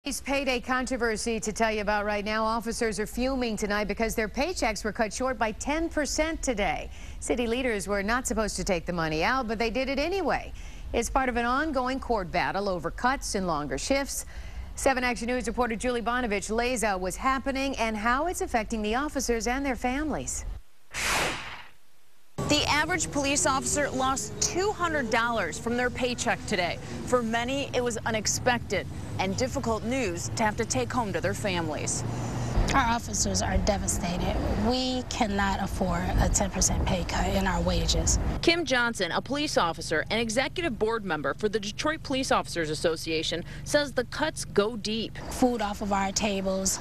It's payday controversy to tell you about right now. Officers are fuming tonight because their paychecks were cut short by 10% today. City leaders were not supposed to take the money out, but they did it anyway. It's part of an ongoing court battle over cuts and longer shifts. 7 Action News reporter Julie Bonovich lays out what's happening and how it's affecting the officers and their families. The average police officer lost $200 from their paycheck today. For many, it was unexpected and difficult news to have to take home to their families. Our officers are devastated. We cannot afford a 10% pay cut in our wages. Kim Johnson, a police officer and executive board member for the Detroit Police Officers Association, says the cuts go deep. Food off of our tables,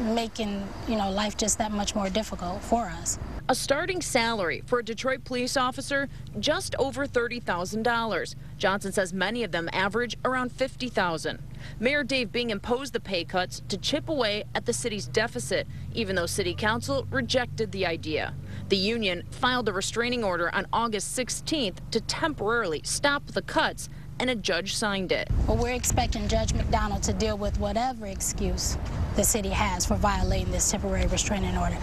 making, life just that much more difficult for us. A starting salary for a Detroit police officer, just over $30,000. Johnson says many of them average around $50,000. Mayor Dave Bing imposed the pay cuts to chip away at the city's deficit, even though City Council rejected the idea. The union filed a restraining order on August 16th to temporarily stop the cuts, and a judge signed it. Well, we're expecting Judge McDonald to deal with whatever excuse the city has for violating this temporary restraining order.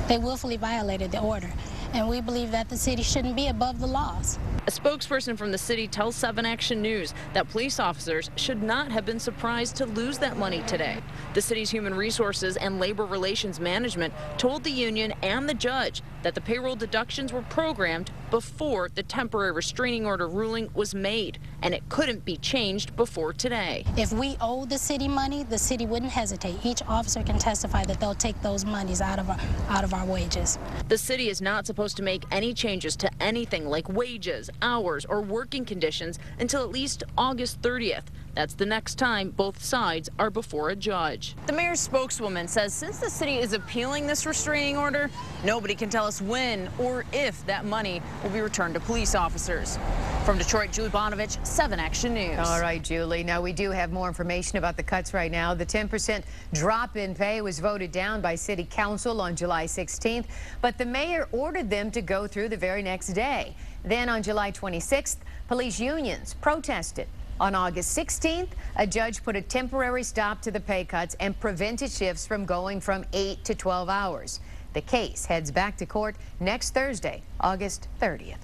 They willfully violated the order, and we believe that the city shouldn't be above the laws. A spokesperson from the city tells 7 Action News that police officers should not have been surprised to lose that money today. The city's Human Resources and Labor Relations Management told the union and the judge that the payroll deductions were programmed before the temporary restraining order ruling was made, and it couldn't be changed before today. If we owe the city money, the city wouldn't hesitate. Each officer can testify that they'll take those monies out of our wages. The city is not supposed to make any changes to anything like wages, hours, or working conditions until at least August 30th. That's the next time both sides are before a judge. The mayor's spokeswoman says since the city is appealing this restraining order, nobody can tell us when or if that money will be returned to police officers. From Detroit, Julie Bonovich, 7 Action News. All right, Julie. Now, we do have more information about the cuts right now. The 10% drop in pay was voted down by City Council on July 16th, but the mayor ordered them to go through the very next day. Then on July 26th, police unions protested. On August 16th, a judge put a temporary stop to the pay cuts and prevented shifts from going from 8 to 12 hours. The case heads back to court next Thursday, August 30th.